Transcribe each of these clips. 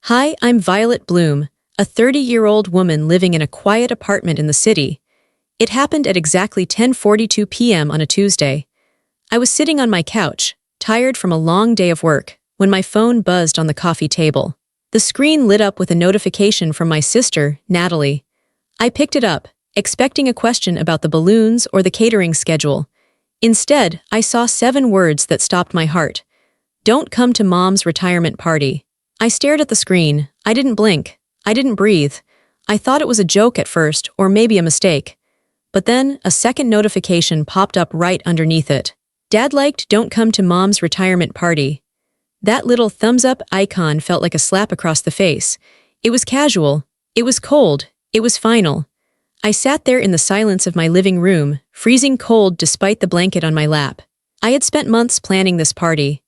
Hi, I'm Violet Bloom, a 30-year-old woman living in a quiet apartment in the city. It happened at exactly 10:42 p.m. on a Tuesday. I was sitting on my couch, tired from a long day of work, when my phone buzzed on the coffee table. The screen lit up with a notification from my sister, Natalie. I picked it up, expecting a question about the balloons or the catering schedule. Instead, I saw 7 words that stopped my heart. Don't come to Mom's retirement party. I stared at the screen. I didn't blink. I didn't breathe. I thought it was a joke at first, or maybe a mistake. But then, a second notification popped up right underneath it. Dad liked "Don't come to Mom's retirement party." That little thumbs-up icon felt like a slap across the face. It was casual. It was cold. It was final. I sat there in the silence of my living room, freezing cold despite the blanket on my lap. I had spent months planning this party.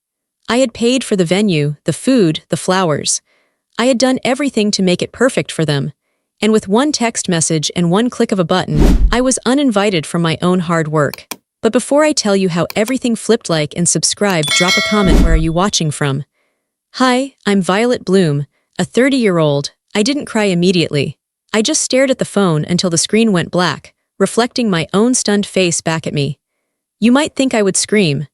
I had paid for the venue, the food, the flowers. I had done everything to make it perfect for them. And with one text message and one click of a button, I was uninvited from my own hard work. But before I tell you how everything flipped, like and subscribe, drop a comment. Where are you watching from? Hi, I'm Violet Bloom, a 30-year-old. I didn't cry immediately. I just stared at the phone until the screen went black, reflecting my own stunned face back at me. You might think I would scream.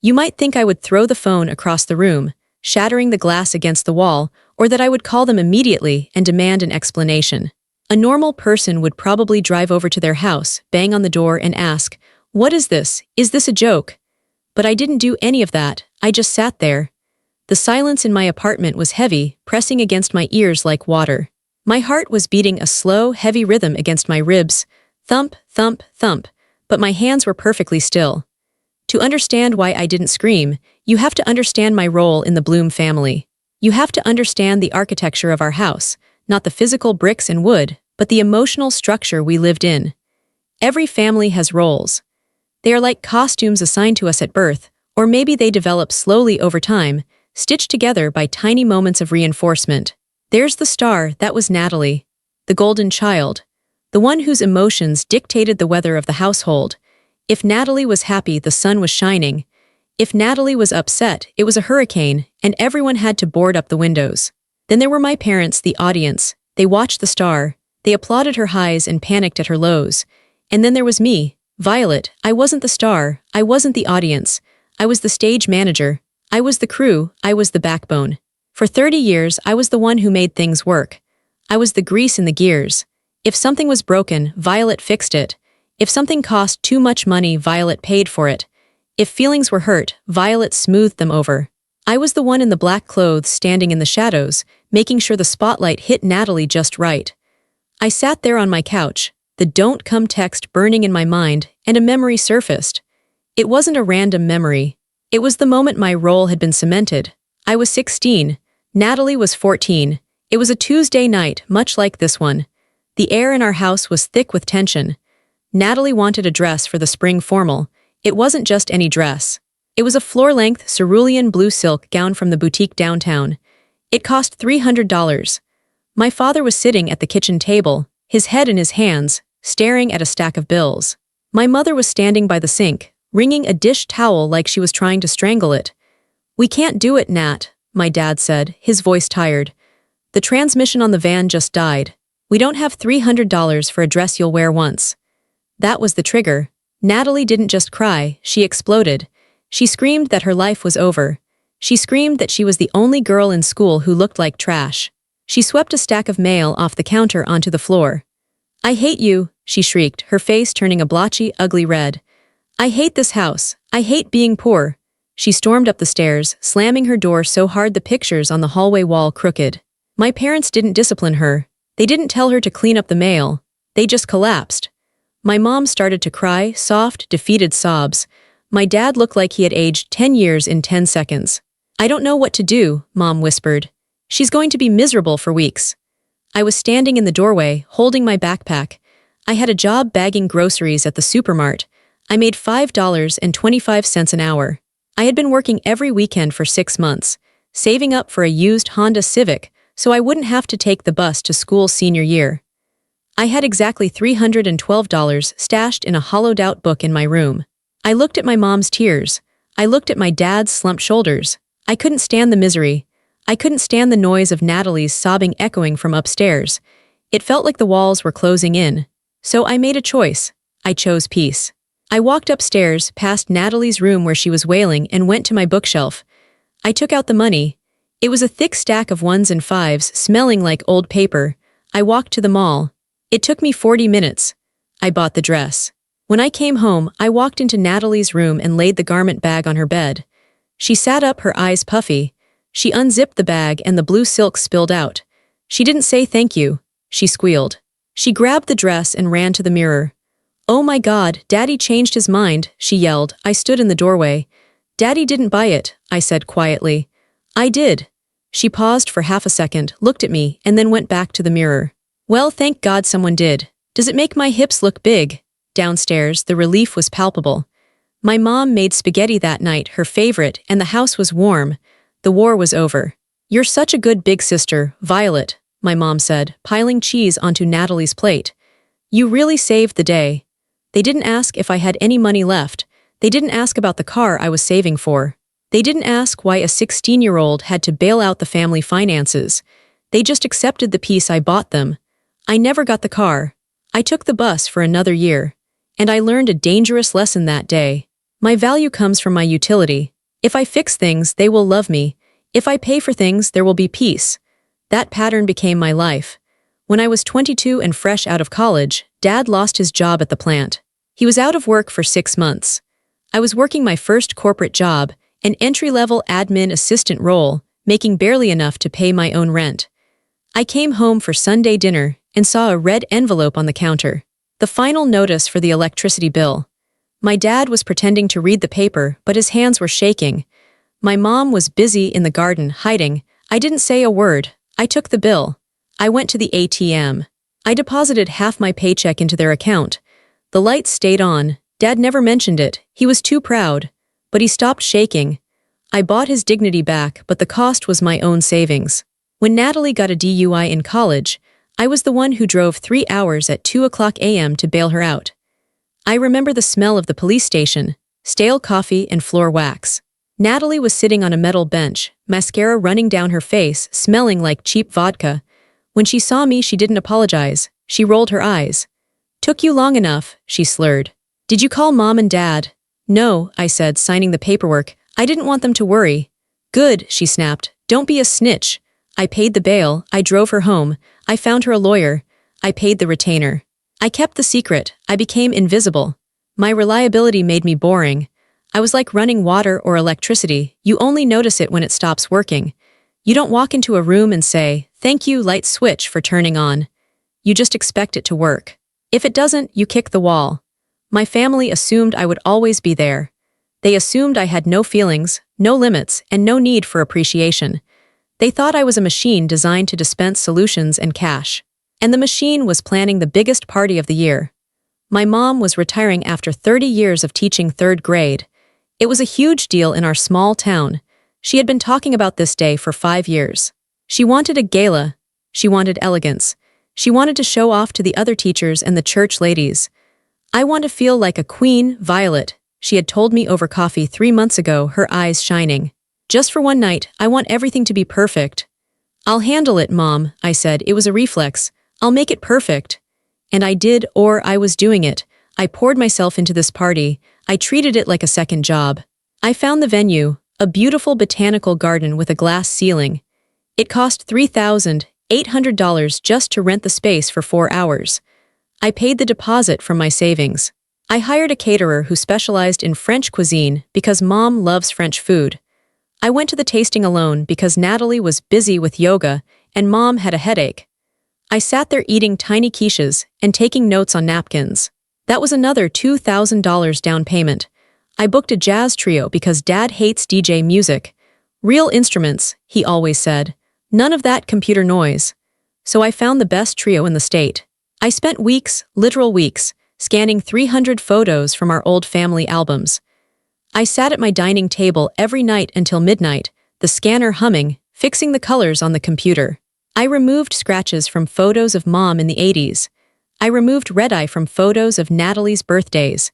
You might think I would throw the phone across the room, shattering the glass against the wall, or that I would call them immediately and demand an explanation. A normal person would probably drive over to their house, bang on the door and ask, "What is this? Is this a joke?" But I didn't do any of that. I just sat there. The silence in my apartment was heavy, pressing against my ears like water. My heart was beating a slow, heavy rhythm against my ribs. Thump, thump, thump. But my hands were perfectly still. To understand why I didn't scream, you have to understand my role in the Bloom family. You have to understand the architecture of our house, not the physical bricks and wood, but the emotional structure we lived in. Every family has roles. They are like costumes assigned to us at birth, or maybe they develop slowly over time, stitched together by tiny moments of reinforcement. There's the star, that was Natalie. The golden child. The one whose emotions dictated the weather of the household. If Natalie was happy, the sun was shining. If Natalie was upset, it was a hurricane, and everyone had to board up the windows. Then there were my parents, the audience. They watched the star. They applauded her highs and panicked at her lows. And then there was me, Violet. I wasn't the star. I wasn't the audience. I was the stage manager. I was the crew. I was the backbone. For 30 years, I was the one who made things work. I was the grease in the gears. If something was broken, Violet fixed it. If something cost too much money, Violet paid for it. If feelings were hurt, Violet smoothed them over. I was the one in the black clothes standing in the shadows, making sure the spotlight hit Natalie just right. I sat there on my couch, the "don't come" text burning in my mind, and a memory surfaced. It wasn't a random memory. It was the moment my role had been cemented. I was 16. Natalie was 14. It was a Tuesday night, much like this one. The air in our house was thick with tension. Natalie wanted a dress for the spring formal. It wasn't just any dress. It was a floor-length cerulean blue silk gown from the boutique downtown. It cost $300. My father was sitting at the kitchen table, his head in his hands, staring at a stack of bills. My mother was standing by the sink, wringing a dish towel like she was trying to strangle it. "We can't do it, Nat," my dad said, his voice tired. "The transmission on the van just died. We don't have $300 for a dress you'll wear once." That was the trigger. Natalie didn't just cry, she exploded. She screamed that her life was over. She screamed that she was the only girl in school who looked like trash. She swept a stack of mail off the counter onto the floor. "I hate you," she shrieked, her face turning a blotchy, ugly red. "I hate this house. I hate being poor." She stormed up the stairs, slamming her door so hard the pictures on the hallway wall crooked. My parents didn't discipline her. They didn't tell her to clean up the mail. They just collapsed. My mom started to cry, soft, defeated sobs. My dad looked like he had aged 10 years in 10 seconds. "I don't know what to do," Mom whispered. "She's going to be miserable for weeks." I was standing in the doorway, holding my backpack. I had a job bagging groceries at the supermart. I made $5.25 an hour. I had been working every weekend for 6 months, saving up for a used Honda Civic so I wouldn't have to take the bus to school senior year. I had exactly $312 stashed in a hollowed-out book in my room. I looked at my mom's tears. I looked at my dad's slumped shoulders. I couldn't stand the misery. I couldn't stand the noise of Natalie's sobbing echoing from upstairs. It felt like the walls were closing in. So I made a choice. I chose peace. I walked upstairs, past Natalie's room where she was wailing, and went to my bookshelf. I took out the money. It was a thick stack of ones and fives, smelling like old paper. I walked to the mall. It took me 40 minutes. I bought the dress. When I came home, I walked into Natalie's room and laid the garment bag on her bed. She sat up, her eyes puffy. She unzipped the bag and the blue silk spilled out. She didn't say thank you. She squealed. She grabbed the dress and ran to the mirror. "Oh my God, Daddy changed his mind," she yelled. I stood in the doorway. "Daddy didn't buy it," I said quietly. "I did." She paused for half a second, looked at me, and then went back to the mirror. "Well, thank God someone did. Does it make my hips look big?" Downstairs, the relief was palpable. My mom made spaghetti that night, her favorite, and the house was warm. The war was over. "You're such a good big sister, Violet," my mom said, piling cheese onto Natalie's plate. "You really saved the day." They didn't ask if I had any money left. They didn't ask about the car I was saving for. They didn't ask why a 16-year-old had to bail out the family finances. They just accepted the peace I bought them. I never got the car. I took the bus for another year. And I learned a dangerous lesson that day. My value comes from my utility. If I fix things, they will love me. If I pay for things, there will be peace. That pattern became my life. When I was 22 and fresh out of college, Dad lost his job at the plant. He was out of work for 6 months. I was working my first corporate job, an entry-level admin assistant role, making barely enough to pay my own rent. I came home for Sunday dinner and saw a red envelope on the counter. The final notice for the electricity bill. My dad was pretending to read the paper, but his hands were shaking. My mom was busy in the garden, hiding. I didn't say a word. I took the bill. I went to the ATM. I deposited half my paycheck into their account. The lights stayed on. Dad never mentioned it. He was too proud. But he stopped shaking. I bought his dignity back, but the cost was my own savings. When Natalie got a DUI in college, I was the one who drove 3 hours at 2:00 a.m. to bail her out. I remember the smell of the police station, stale coffee and floor wax. Natalie was sitting on a metal bench, mascara running down her face, smelling like cheap vodka. When she saw me, she didn't apologize. She rolled her eyes. "Took you long enough," she slurred. "Did you call Mom and Dad?" "No," I said, signing the paperwork. "I didn't want them to worry." "Good," she snapped. "Don't be a snitch." I paid the bail. I drove her home. I found her a lawyer. I paid the retainer. I kept the secret. I became invisible. My reliability made me boring. I was like running water or electricity. You only notice it when it stops working. You don't walk into a room and say, "Thank you, light switch, for turning on." You just expect it to work. If it doesn't, you kick the wall. My family assumed I would always be there. They assumed I had no feelings, no limits, and no need for appreciation. They thought I was a machine designed to dispense solutions and cash. And the machine was planning the biggest party of the year. My mom was retiring after 30 years of teaching 3rd grade. It was a huge deal in our small town. She had been talking about this day for 5 years. She wanted a gala. She wanted elegance. She wanted to show off to the other teachers and the church ladies. "I want to feel like a queen, Violet," she had told me over coffee 3 months ago, her eyes shining. "Just for one night, I want everything to be perfect." "I'll handle it, Mom," I said. It was a reflex. "I'll make it perfect." And I did, or I was doing it. I poured myself into this party. I treated it like a second job. I found the venue, a beautiful botanical garden with a glass ceiling. It cost $3,800 just to rent the space for 4 hours. I paid the deposit from my savings. I hired a caterer who specialized in French cuisine because Mom loves French food. I went to the tasting alone because Natalie was busy with yoga and Mom had a headache. I sat there eating tiny quiches and taking notes on napkins. That was another $2,000 down payment. I booked a jazz trio because Dad hates DJ music. Real instruments, he always said. None of that computer noise. So I found the best trio in the state. I spent weeks, literal weeks, scanning 300 photos from our old family albums. I sat at my dining table every night until midnight, the scanner humming, fixing the colors on the computer. I removed scratches from photos of Mom in the 80s. I removed red-eye from photos of Natalie's birthdays.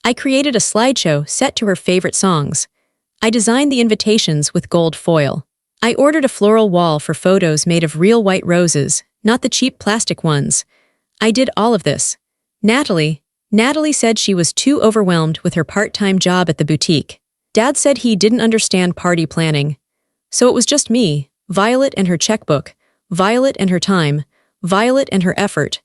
I created a slideshow set to her favorite songs. I designed the invitations with gold foil. I ordered a floral wall for photos made of real white roses, not the cheap plastic ones. I did all of this. Natalie said she was too overwhelmed with her part-time job at the boutique. Dad said he didn't understand party planning. So it was just me, Violet and her checkbook, Violet and her time, Violet and her effort.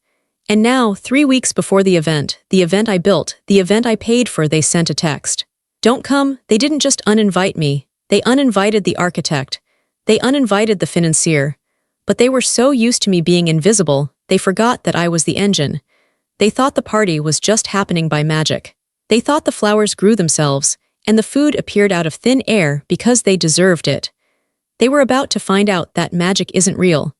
And now, 3 weeks before the event I built, the event I paid for, they sent a text. Don't come. They didn't just uninvite me. They uninvited the architect. They uninvited the financier. But they were so used to me being invisible, they forgot that I was the engine. They thought the party was just happening by magic. They thought the flowers grew themselves, and the food appeared out of thin air because they deserved it. They were about to find out that magic isn't real.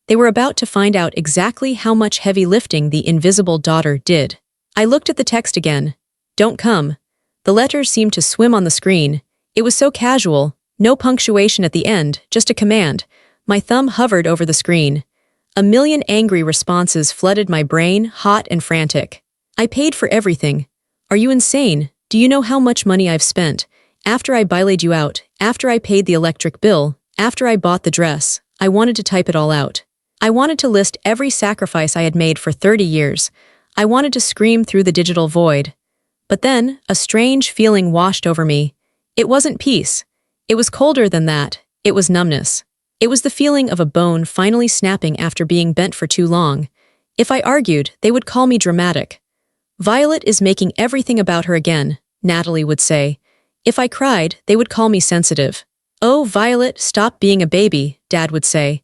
They were about to find out exactly how much heavy lifting the invisible daughter did. I looked at the text again. Don't come. The letters seemed to swim on the screen. It was so casual, no punctuation at the end, just a command. My thumb hovered over the screen. A million angry responses flooded my brain, hot and frantic. I paid for everything. Are you insane? Do you know how much money I've spent? After I bileted you out, after I paid the electric bill, after I bought the dress, I wanted to type it all out. I wanted to list every sacrifice I had made for 30 years. I wanted to scream through the digital void. But then, a strange feeling washed over me. It wasn't peace. It was colder than that. It was numbness. It was the feeling of a bone finally snapping after being bent for too long. If I argued, they would call me dramatic. Violet is making everything about her again, Natalie would say. If I cried, they would call me sensitive. Oh, Violet, stop being a baby, Dad would say.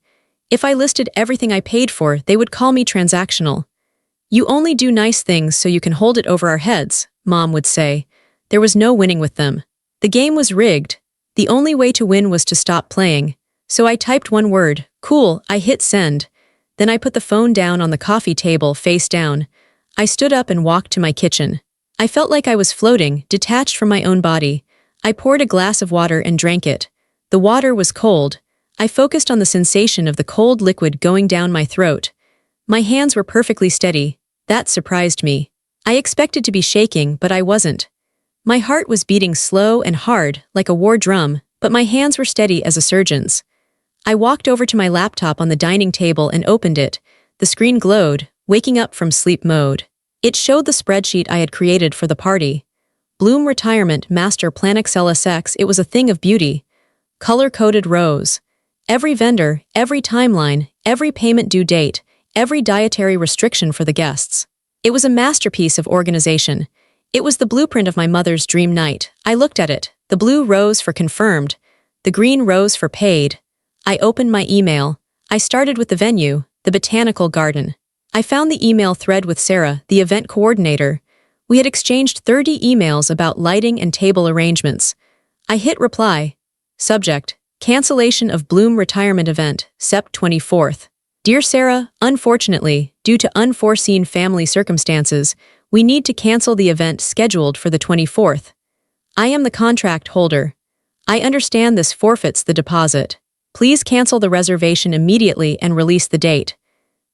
If I listed everything I paid for, they would call me transactional. You only do nice things so you can hold it over our heads, Mom would say. There was no winning with them. The game was rigged. The only way to win was to stop playing. So I typed one word, cool, I hit send. Then I put the phone down on the coffee table face down. I stood up and walked to my kitchen. I felt like I was floating, detached from my own body. I poured a glass of water and drank it. The water was cold. I focused on the sensation of the cold liquid going down my throat. My hands were perfectly steady. That surprised me. I expected to be shaking, but I wasn't. My heart was beating slow and hard, like a war drum, but my hands were steady as a surgeon's. I walked over to my laptop on the dining table and opened it. The screen glowed, waking up from sleep mode. It showed the spreadsheet I had created for the party. Bloom Retirement Master Plan Excel SX. It was a thing of beauty. Color-coded rows. Every vendor, every timeline, every payment due date, every dietary restriction for the guests. It was a masterpiece of organization. It was the blueprint of my mother's dream night. I looked at it. The blue rose for confirmed. The green rose for paid. I opened my email. I started with the venue, the botanical garden. I found the email thread with Sarah, the event coordinator. We had exchanged 30 emails about lighting and table arrangements. I hit reply. Subject: Cancellation of Bloom Retirement Event, Sept. 24th. Dear Sarah, unfortunately, due to unforeseen family circumstances, we need to cancel the event scheduled for the 24th. I am the contract holder. I understand this forfeits the deposit. Please cancel the reservation immediately and release the date.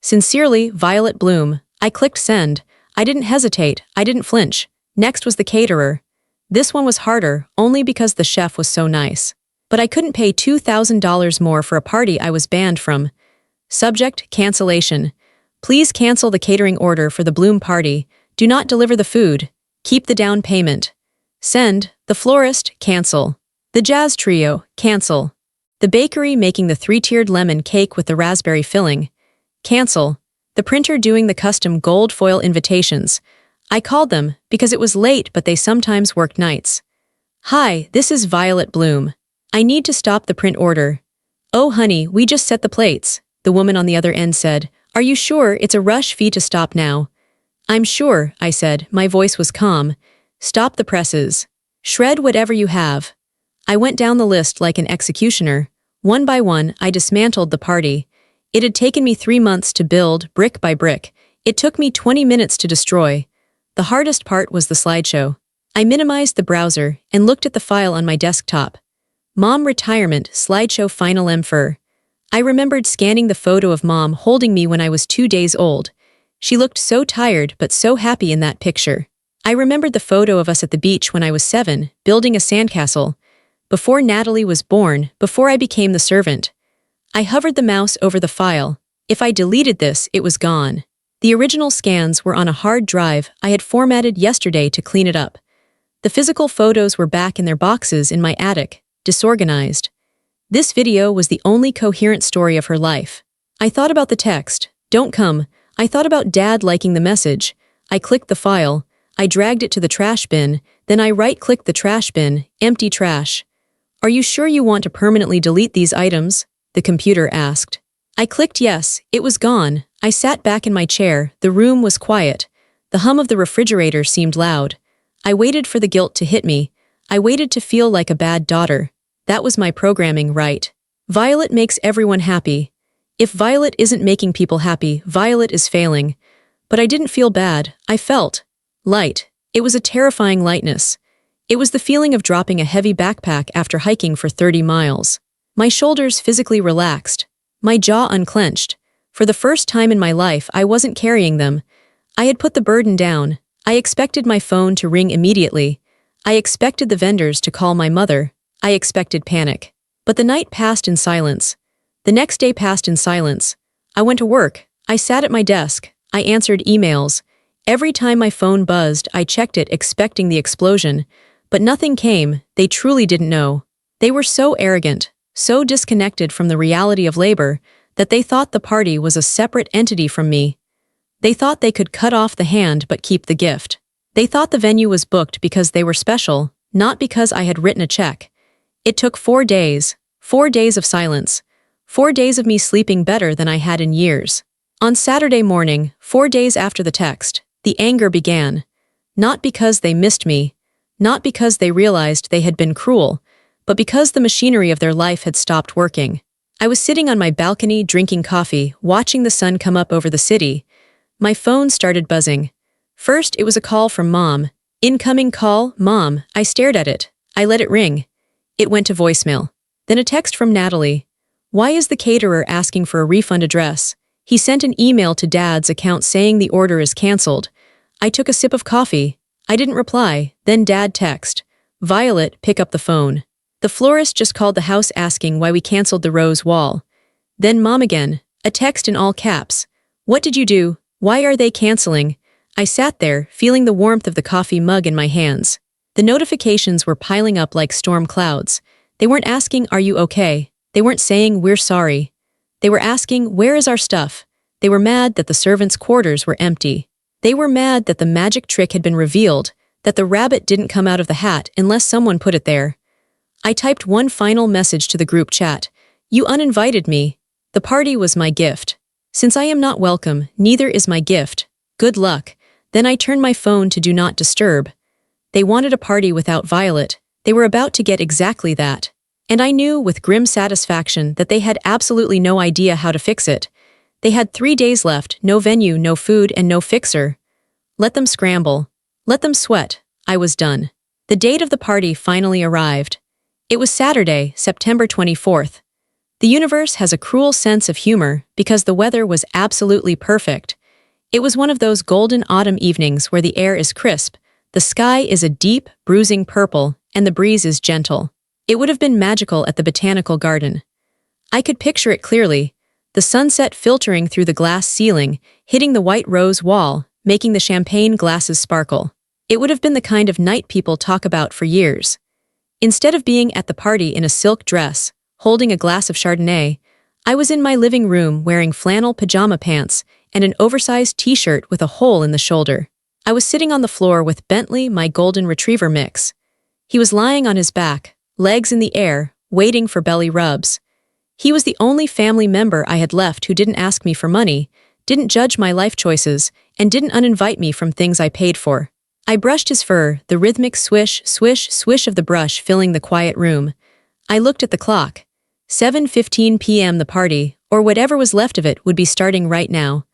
Sincerely, Violet Bloom. I clicked send. I didn't hesitate. I didn't flinch. Next was the caterer. This one was harder, only because the chef was so nice. But I couldn't pay $2,000 more for a party I was banned from. Subject: Cancellation. Please cancel the catering order for the Bloom party. Do not deliver the food. Keep the down payment. Send. The florist, cancel. The jazz trio, cancel. The bakery making the 3-tiered lemon cake with the raspberry filling, cancel. The printer doing the custom gold foil invitations. I called them because it was late, but they sometimes worked nights. Hi, this is Violet Bloom. I need to stop the print order. Oh honey, we just set the plates, the woman on the other end said. Are you sure it's a rush fee to stop now? I'm sure, I said. My voice was calm. Stop the presses. Shred whatever you have. I went down the list like an executioner. One by one, I dismantled the party. It had taken me 3 months to build, brick by brick. It took me 20 minutes to destroy. The hardest part was the slideshow. I minimized the browser and looked at the file on my desktop. Mom Retirement Slideshow Final M4. I remembered scanning the photo of Mom holding me when I was 2 days old. She looked so tired but so happy in that picture. I remembered the photo of us at the beach when I was 7, building a sandcastle. Before Natalie was born, before I became the servant. I hovered the mouse over the file. If I deleted this, it was gone. The original scans were on a hard drive I had formatted yesterday to clean it up. The physical photos were back in their boxes in my attic, disorganized. This video was the only coherent story of her life. I thought about the text, "Don't come." I thought about Dad liking the message. I clicked the file. I dragged it to the trash bin. Then I right-clicked the trash bin, empty trash. "Are you sure you want to permanently delete these items?" the computer asked. I clicked yes. It was gone. I sat back in my chair. The room was quiet. The hum of the refrigerator seemed loud. I waited for the guilt to hit me. I waited to feel like a bad daughter. That was my programming, right? Violet makes everyone happy. If Violet isn't making people happy, Violet is failing. But I didn't feel bad. I felt light. It was a terrifying lightness. It was the feeling of dropping a heavy backpack after hiking for 30 miles. My shoulders physically relaxed. My jaw unclenched. For the first time in my life, I wasn't carrying them. I had put the burden down. I expected my phone to ring immediately. I expected the vendors to call my mother. I expected panic. But the night passed in silence. The next day passed in silence. I went to work. I sat at my desk. I answered emails. Every time my phone buzzed, I checked it expecting the explosion. But nothing came. They truly didn't know. They were so arrogant, so disconnected from the reality of labor, that they thought the party was a separate entity from me. They thought they could cut off the hand but keep the gift. They thought the venue was booked because they were special, not because I had written a check. It took 4 days. 4 days of silence. 4 days of me sleeping better than I had in years. On Saturday morning, 4 days after the text, the anger began. Not because they missed me, not because they realized they had been cruel, but because the machinery of their life had stopped working. I was sitting on my balcony drinking coffee, watching the sun come up over the city. My phone started buzzing. First, it was a call from Mom. Incoming call, Mom. I stared at it. I let it ring. It went to voicemail. Then a text from Natalie. "Why is the caterer asking for a refund address? He sent an email to Dad's account saying the order is canceled." I took a sip of coffee. I didn't reply. Then Dad text. "Violet, pick up the phone. The florist just called the house asking why we canceled the rose wall." Then Mom again. A text in all caps. "What did you do? Why are they canceling?" I sat there, feeling the warmth of the coffee mug in my hands. The notifications were piling up like storm clouds. They weren't asking, "Are you okay?" They weren't saying, "We're sorry." They were asking, "Where is our stuff?" They were mad that the servants' quarters were empty. They were mad that the magic trick had been revealed, that the rabbit didn't come out of the hat unless someone put it there. I typed one final message to the group chat. "You uninvited me. The party was my gift. Since I am not welcome, neither is my gift. Good luck." Then I turned my phone to Do Not Disturb. They wanted a party without Violet. They were about to get exactly that. And I knew with grim satisfaction that they had absolutely no idea how to fix it. They had 3 days left, no venue, no food, and no fixer. Let them scramble. Let them sweat. I was done. The date of the party finally arrived. It was Saturday, September 24th. The universe has a cruel sense of humor because the weather was absolutely perfect. It was one of those golden autumn evenings where the air is crisp, the sky is a deep, bruising purple, and the breeze is gentle. It would have been magical at the botanical garden. I could picture it clearly, the sunset filtering through the glass ceiling, hitting the white rose wall, making the champagne glasses sparkle. It would have been the kind of night people talk about for years. Instead of being at the party in a silk dress, holding a glass of Chardonnay, I was in my living room wearing flannel pajama pants and an oversized t-shirt with a hole in the shoulder. I was sitting on the floor with Bentley, my golden retriever mix. He was lying on his back, legs in the air, waiting for belly rubs. He was the only family member I had left who didn't ask me for money, didn't judge my life choices, and didn't uninvite me from things I paid for. I brushed his fur, the rhythmic swish, swish, swish of the brush filling the quiet room. I looked at the clock. 7:15 p.m. The party, or whatever was left of it, would be starting right now.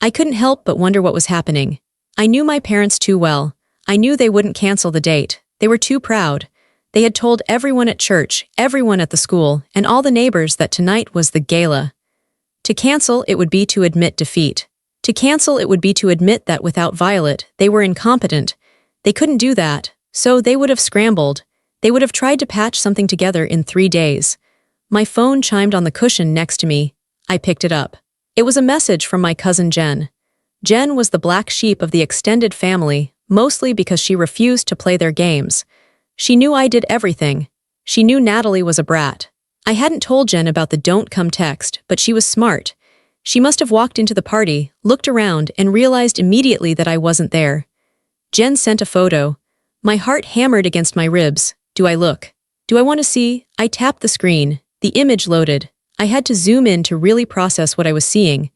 I couldn't help but wonder what was happening. I knew my parents too well. I knew they wouldn't cancel the date. They were too proud. They had told everyone at church, everyone at the school, and all the neighbors that tonight was the gala. To cancel, it would be to admit defeat. To cancel, it would be to admit that without Violet, they were incompetent. They couldn't do that, so they would have scrambled. They would have tried to patch something together in 3 days. My phone chimed on the cushion next to me. I picked it up. It was a message from my cousin Jen. Jen was the black sheep of the extended family, mostly because she refused to play their games. She knew I did everything. She knew Natalie was a brat. I hadn't told Jen about the "don't come" text, but she was smart. She must have walked into the party, looked around, and realized immediately that I wasn't there. Jen sent a photo. My heart hammered against my ribs. Do I look? Do I want to see? I tapped the screen. The image loaded. I had to zoom in to really process what I was seeing.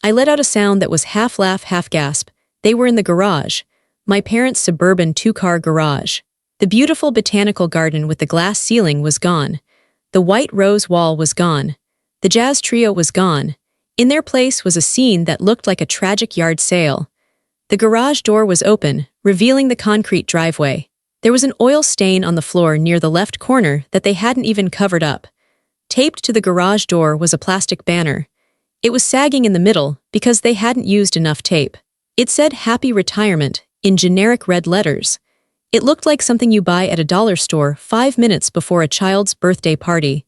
I let out a sound that was half laugh, half gasp. They were in the garage. My parents' suburban 2-car garage. The beautiful botanical garden with the glass ceiling was gone. The white rose wall was gone. The jazz trio was gone. In their place was a scene that looked like a tragic yard sale. The garage door was open, revealing the concrete driveway. There was an oil stain on the floor near the left corner that they hadn't even covered up. Taped to the garage door was a plastic banner. It was sagging in the middle because they hadn't used enough tape. It said "Happy Retirement" in generic red letters. It looked like something you buy at a dollar store 5 minutes before a child's birthday party.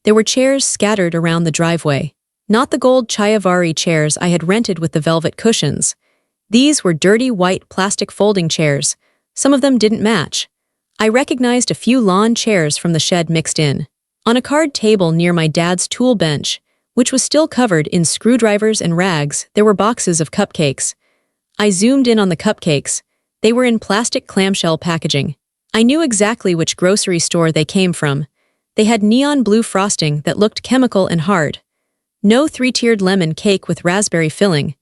There were chairs scattered around the driveway. Not the gold Chiavari chairs I had rented with the velvet cushions. These were dirty white plastic folding chairs. Some of them didn't match. I recognized a few lawn chairs from the shed mixed in. On a card table near my dad's tool bench, which was still covered in screwdrivers and rags, there were boxes of cupcakes. I zoomed in on the cupcakes. They were in plastic clamshell packaging. I knew exactly which grocery store they came from. They had neon blue frosting that looked chemical and hard. No 3-tiered lemon cake with raspberry filling.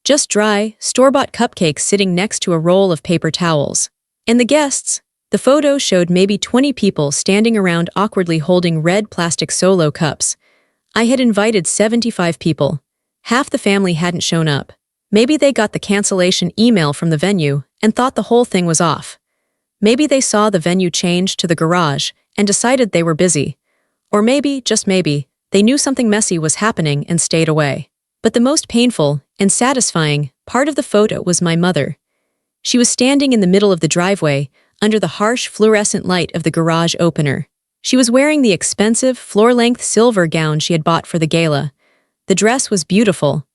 Just dry, store-bought cupcakes sitting next to a roll of paper towels. And the guests? The photo showed maybe 20 people standing around awkwardly holding red plastic Solo cups. I had invited 75 people. Half the family hadn't shown up. Maybe they got the cancellation email from the venue and thought the whole thing was off. Maybe they saw the venue change to the garage and decided they were busy. Or maybe, just maybe, they knew something messy was happening and stayed away. But the most painful and satisfying part of the photo was my mother. She was standing in the middle of the driveway, under the harsh fluorescent light of the garage opener. She was wearing the expensive, floor-length silver gown she had bought for the gala. The dress was beautiful.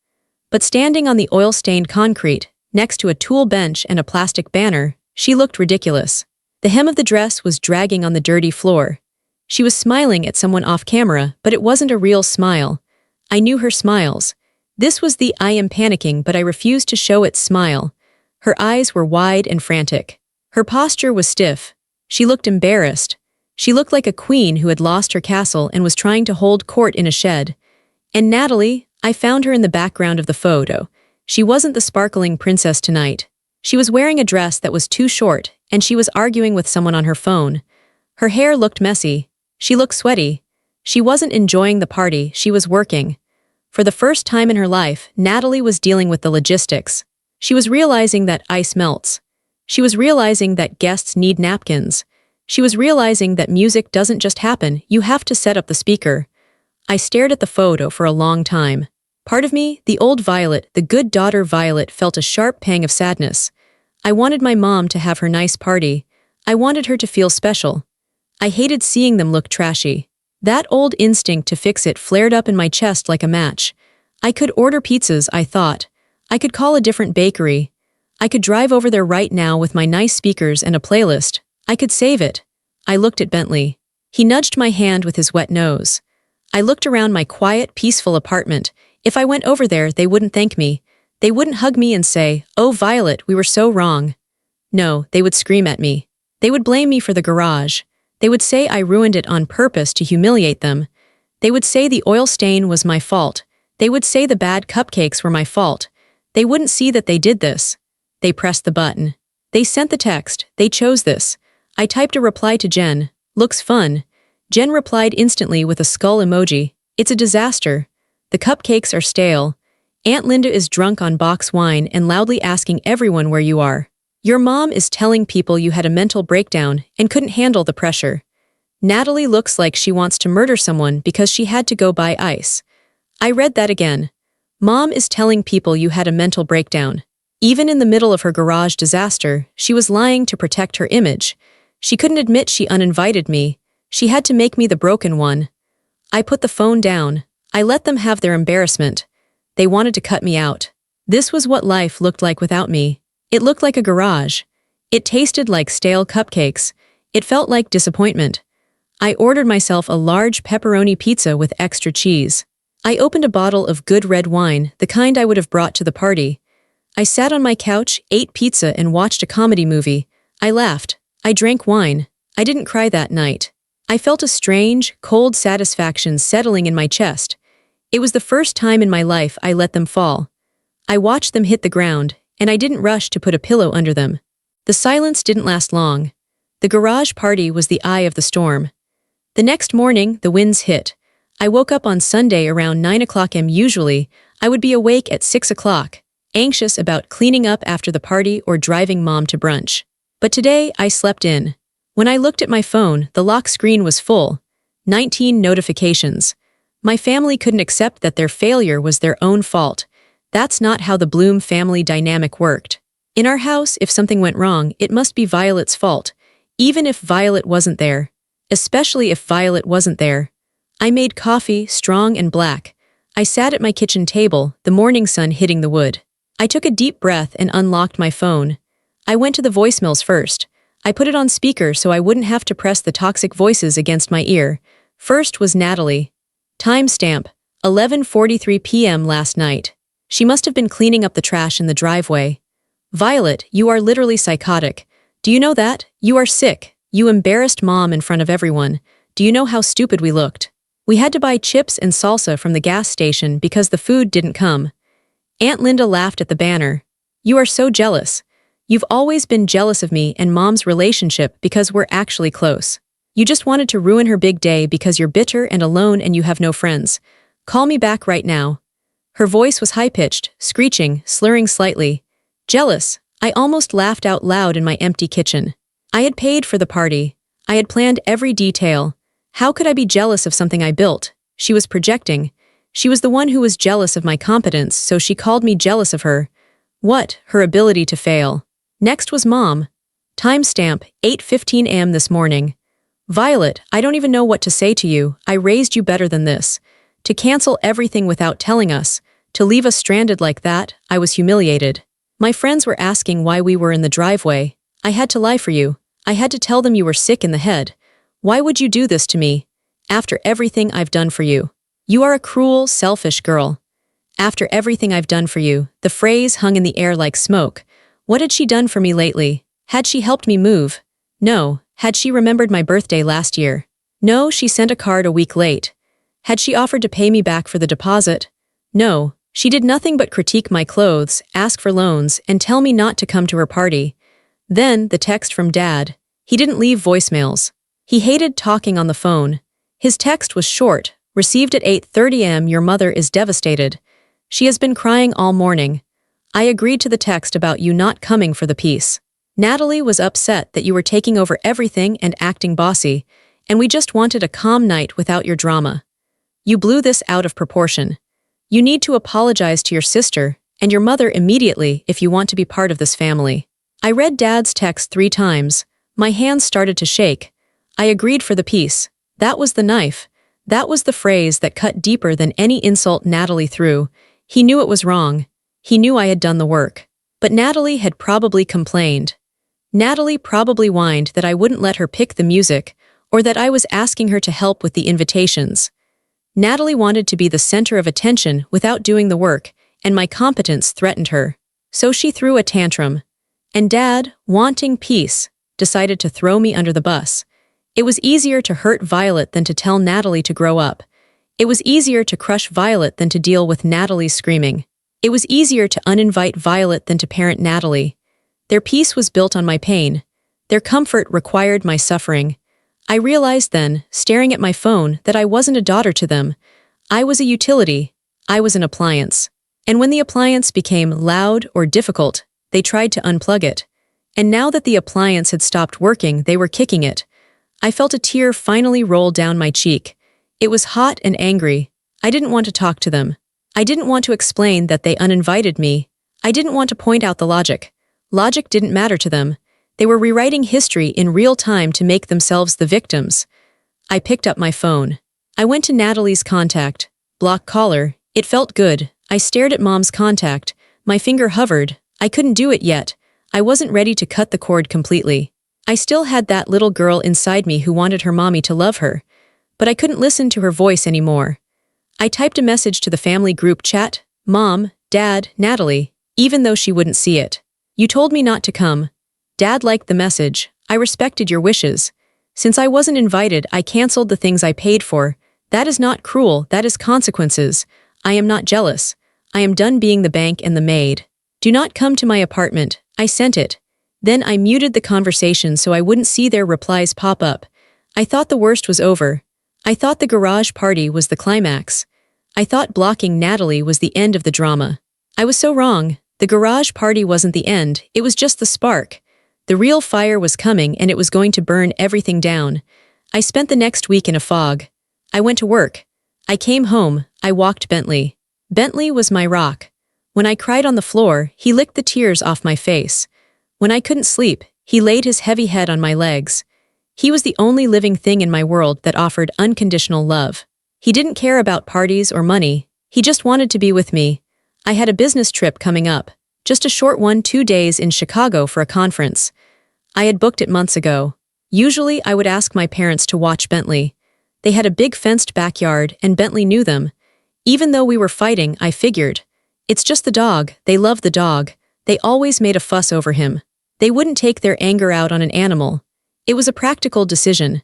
But standing on the oil-stained concrete, next to a tool bench and a plastic banner, she looked ridiculous. The hem of the dress was dragging on the dirty floor. She was smiling at someone off camera, but it wasn't a real smile. I knew her smiles. This was the "I am panicking but I refuse to show it" smile. Her eyes were wide and frantic. Her posture was stiff. She looked embarrassed. She looked like a queen who had lost her castle and was trying to hold court in a shed. And Natalie, I found her in the background of the photo. She wasn't the sparkling princess tonight. She was wearing a dress that was too short, and she was arguing with someone on her phone. Her hair looked messy. She looked sweaty. She wasn't enjoying the party, she was working. For the first time in her life, Natalie was dealing with the logistics. She was realizing that ice melts. She was realizing that guests need napkins. She was realizing that music doesn't just happen, you have to set up the speaker. I stared at the photo for a long time. Part of me, the old Violet, the good daughter Violet, felt a sharp pang of sadness. I wanted my mom to have her nice party. I wanted her to feel special. I hated seeing them look trashy. That old instinct to fix it flared up in my chest like a match. I could order pizzas, I thought. I could call a different bakery. I could drive over there right now with my nice speakers and a playlist. I could save it. I looked at Bentley. He nudged my hand with his wet nose. I looked around my quiet, peaceful apartment. If I went over there, they wouldn't thank me. They wouldn't hug me and say, "Oh, Violet, we were so wrong." No, they would scream at me. They would blame me for the garage. They would say I ruined it on purpose to humiliate them. They would say the oil stain was my fault. They would say the bad cupcakes were my fault. They wouldn't see that they did this. They pressed the button. They sent the text. They chose this. I typed a reply to Jen. "Looks fun." Jen replied instantly with a skull emoji. "It's a disaster. The cupcakes are stale. Aunt Linda is drunk on box wine and loudly asking everyone where you are. Your mom is telling people you had a mental breakdown and couldn't handle the pressure. Natalie looks like she wants to murder someone because she had to go buy ice." I read that again. Mom is telling people you had a mental breakdown. Even in the middle of her garage disaster, she was lying to protect her image. She couldn't admit she uninvited me. She had to make me the broken one. I put the phone down. I let them have their embarrassment. They wanted to cut me out. This was what life looked like without me. It looked like a garage. It tasted like stale cupcakes. It felt like disappointment. I ordered myself a large pepperoni pizza with extra cheese. I opened a bottle of good red wine, the kind I would have brought to the party. I sat on my couch, ate pizza, and watched a comedy movie. I laughed. I drank wine. I didn't cry that night. I felt a strange, cold satisfaction settling in my chest. It was the first time in my life I let them fall. I watched them hit the ground, and I didn't rush to put a pillow under them. The silence didn't last long. The garage party was the eye of the storm. The next morning, the winds hit. I woke up on Sunday around 9 o'clock am. Usually, I would be awake at 6 o'clock, anxious about cleaning up after the party or driving mom to brunch. But today, I slept in. When I looked at my phone, the lock screen was full. 19 notifications. My family couldn't accept that their failure was their own fault. That's not how the Bloom family dynamic worked. In our house, if something went wrong, it must be Violet's fault, even if Violet wasn't there. Especially if Violet wasn't there. I made coffee, strong and black. I sat at my kitchen table, the morning sun hitting the wood. I took a deep breath and unlocked my phone. I went to the voicemails first. I put it on speaker so I wouldn't have to press the toxic voices against my ear. First was Natalie. Timestamp, 11:43 p.m. last night. She must have been cleaning up the trash in the driveway. Violet, you are literally psychotic. Do you know that? You are sick. You embarrassed mom in front of everyone. Do you know how stupid we looked? We had to buy chips and salsa from the gas station because the food didn't come. Aunt Linda laughed at the banner. You are so jealous. You've always been jealous of me and mom's relationship because we're actually close. You just wanted to ruin her big day because you're bitter and alone and you have no friends. Call me back right now. Her voice was high-pitched, screeching, slurring slightly. Jealous. I almost laughed out loud in my empty kitchen. I had paid for the party. I had planned every detail. How could I be jealous of something I built? She was projecting. She was the one who was jealous of my competence, so she called me jealous of her. What? Her ability to fail. Next was mom. Timestamp, 8:15 am this morning. Violet, I don't even know what to say to you. I raised you better than this. To cancel everything without telling us, to leave us stranded like that, I was humiliated. My friends were asking why we were in the driveway. I had to lie for you. I had to tell them you were sick in the head. Why would you do this to me? After everything I've done for you. You are a cruel, selfish girl. After everything I've done for you, the phrase hung in the air like smoke. What had she done for me lately? Had she helped me move? No. Had she remembered my birthday last year? No, she sent a card a week late. Had she offered to pay me back for the deposit? No. She did nothing but critique my clothes, ask for loans, and tell me not to come to her party. Then, the text from Dad. He didn't leave voicemails. He hated talking on the phone. His text was short, received at 8:30 am. Your mother is devastated. She has been crying all morning. I agreed to the text about you not coming for the piece. Natalie was upset that you were taking over everything and acting bossy, and we just wanted a calm night without your drama. You blew this out of proportion. You need to apologize to your sister and your mother immediately if you want to be part of this family. I read Dad's text 3 times. My hands started to shake. I agreed for the piece. That was the knife. That was the phrase that cut deeper than any insult Natalie threw. He knew it was wrong. He knew I had done the work. But Natalie had probably complained. Natalie probably whined that I wouldn't let her pick the music, or that I was asking her to help with the invitations. Natalie wanted to be the center of attention without doing the work, and my competence threatened her. So she threw a tantrum. And Dad, wanting peace, decided to throw me under the bus. It was easier to hurt Violet than to tell Natalie to grow up. It was easier to crush Violet than to deal with Natalie's screaming. It was easier to uninvite Violet than to parent Natalie. Their peace was built on my pain. Their comfort required my suffering. I realized then, staring at my phone, that I wasn't a daughter to them. I was a utility. I was an appliance. And when the appliance became loud or difficult, they tried to unplug it. And now that the appliance had stopped working, they were kicking it. I felt a tear finally roll down my cheek. It was hot and angry. I didn't want to talk to them. I didn't want to explain that they uninvited me. I didn't want to point out the logic. Logic didn't matter to them. They were rewriting history in real time to make themselves the victims. I picked up my phone. I went to Natalie's contact. Block caller. It felt good. I stared at Mom's contact. My finger hovered. I couldn't do it yet. I wasn't ready to cut the cord completely. I still had that little girl inside me who wanted her mommy to love her. But I couldn't listen to her voice anymore. I typed a message to the family group chat. Mom, Dad, Natalie, even though she wouldn't see it. You told me not to come. Dad liked the message. I respected your wishes. Since I wasn't invited, I canceled the things I paid for. That is not cruel, that is consequences. I am not jealous. I am done being the bank and the maid. Do not come to my apartment. I sent it. Then I muted the conversation so I wouldn't see their replies pop up. I thought the worst was over. I thought the garage party was the climax. I thought blocking Natalie was the end of the drama. I was so wrong. The garage party wasn't the end, it was just the spark. The real fire was coming and it was going to burn everything down. I spent the next week in a fog. I went to work. I came home, I walked Bentley. Bentley was my rock. When I cried on the floor, he licked the tears off my face. When I couldn't sleep, he laid his heavy head on my legs. He was the only living thing in my world that offered unconditional love. He didn't care about parties or money. He just wanted to be with me. I had a business trip coming up. Just a short one, 2 days in Chicago for a conference. I had booked it months ago. Usually I would ask my parents to watch Bentley. They had a big fenced backyard and Bentley knew them. Even though we were fighting, I figured. It's just the dog, they love the dog. They always made a fuss over him. They wouldn't take their anger out on an animal. It was a practical decision.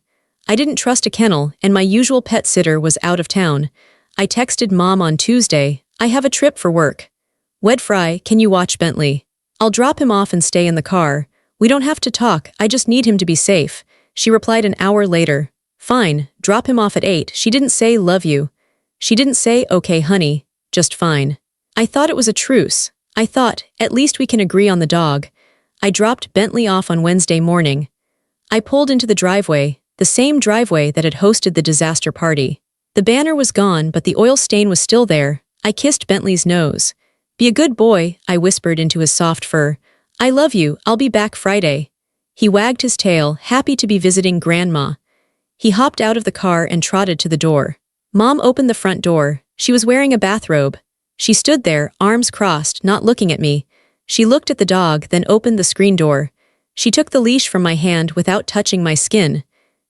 I didn't trust a kennel and my usual pet sitter was out of town. I texted Mom on Tuesday, I have a trip for work. Wedfry, can you watch Bentley? I'll drop him off and stay in the car. We don't have to talk, I just need him to be safe. She replied an hour later. Fine, drop him off at 8. She didn't say love you. She didn't say okay honey, just fine. I thought it was a truce. I thought, at least we can agree on the dog. I dropped Bentley off on Wednesday morning. I pulled into the driveway, the same driveway that had hosted the disaster party. The banner was gone, but the oil stain was still there. I kissed Bentley's nose. Be a good boy, I whispered into his soft fur. I love you, I'll be back Friday. He wagged his tail, happy to be visiting Grandma. He hopped out of the car and trotted to the door. Mom opened the front door. She was wearing a bathrobe. She stood there, arms crossed, not looking at me. She looked at the dog, then opened the screen door. She took the leash from my hand without touching my skin.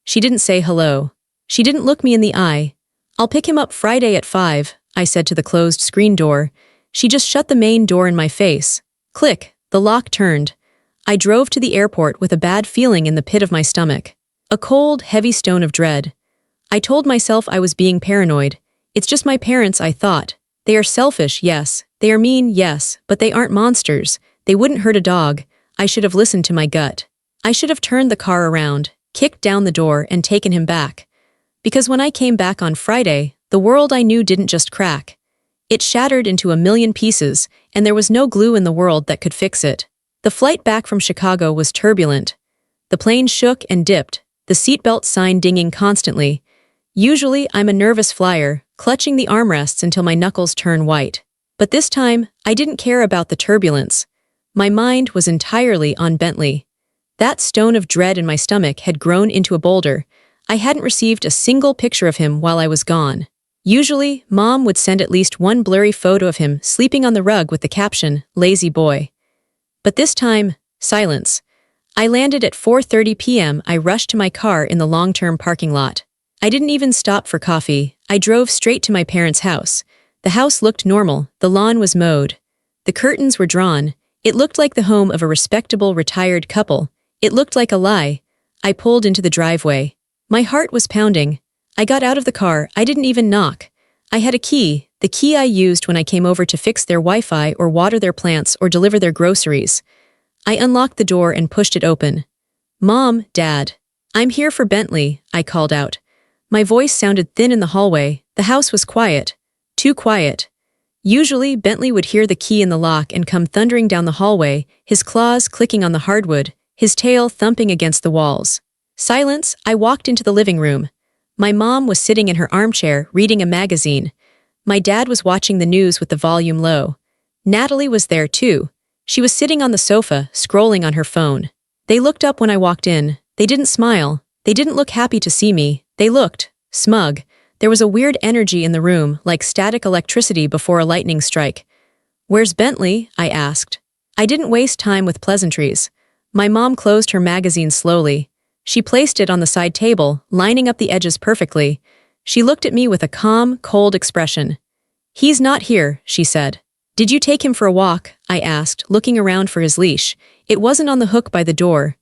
She didn't say hello. She didn't look me in the eye. I'll pick him up Friday at 5, I said to the closed screen door. She just shut the main door in my face. Click, the lock turned. I drove to the airport with a bad feeling in the pit of my stomach. A cold, heavy stone of dread. I told myself I was being paranoid. It's just my parents, I thought. They are selfish, yes. They are mean, yes, but they aren't monsters. They wouldn't hurt a dog. I should have listened to my gut. I should have turned the car around, kicked down the door, and taken him back. Because when I came back on Friday, the world I knew didn't just crack. It shattered into a million pieces, and there was no glue in the world that could fix it. The flight back from Chicago was turbulent. The plane shook and dipped, the seatbelt sign dinging constantly. Usually, I'm a nervous flyer, clutching the armrests until my knuckles turn white. But this time, I didn't care about the turbulence. My mind was entirely on Bentley. That stone of dread in my stomach had grown into a boulder. I hadn't received a single picture of him while I was gone. Usually, Mom would send at least one blurry photo of him sleeping on the rug with the caption, "Lazy boy." But this time, silence. I landed at 4:30 p.m. I rushed to my car in the long-term parking lot. I didn't even stop for coffee. I drove straight to my parents' house. The house looked normal, the lawn was mowed. The curtains were drawn. It looked like the home of a respectable retired couple. It looked like a lie. I pulled into the driveway. My heart was pounding. I got out of the car, I didn't even knock. I had a key, the key I used when I came over to fix their Wi-Fi or water their plants or deliver their groceries. I unlocked the door and pushed it open. Mom, Dad. I'm here for Bentley, I called out. My voice sounded thin in the hallway. The house was quiet. Too quiet. Usually, Bentley would hear the key in the lock and come thundering down the hallway, his claws clicking on the hardwood, his tail thumping against the walls. Silence, I walked into the living room. My mom was sitting in her armchair, reading a magazine. My dad was watching the news with the volume low. Natalie was there too. She was sitting on the sofa, scrolling on her phone. They looked up when I walked in. They didn't smile. They didn't look happy to see me. They looked smug. There was a weird energy in the room, like static electricity before a lightning strike. "Where's Bentley?" I asked. I didn't waste time with pleasantries. My mom closed her magazine slowly. She placed it on the side table, lining up the edges perfectly. She looked at me with a calm, cold expression. "He's not here," she said. "Did you take him for a walk?" I asked, looking around for his leash. It wasn't on the hook by the door.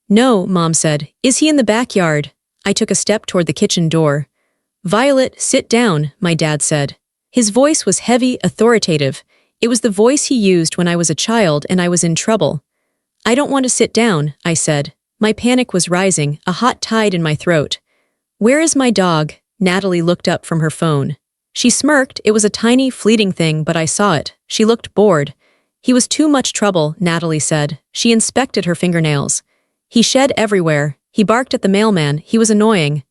"No," Mom said. "Is he in the backyard?" I took a step toward the kitchen door. "Violet, sit down," my dad said. His voice was heavy, authoritative. It was the voice he used when I was a child and I was in trouble. "I don't want to sit down," I said. My panic was rising, a hot tide in my throat. "Where is my dog?" Natalie looked up from her phone. She smirked. It was a tiny, fleeting thing, but I saw it. She looked bored. "He was too much trouble," Natalie said. She inspected her fingernails. "He shed everywhere. He barked at the mailman. He was annoying."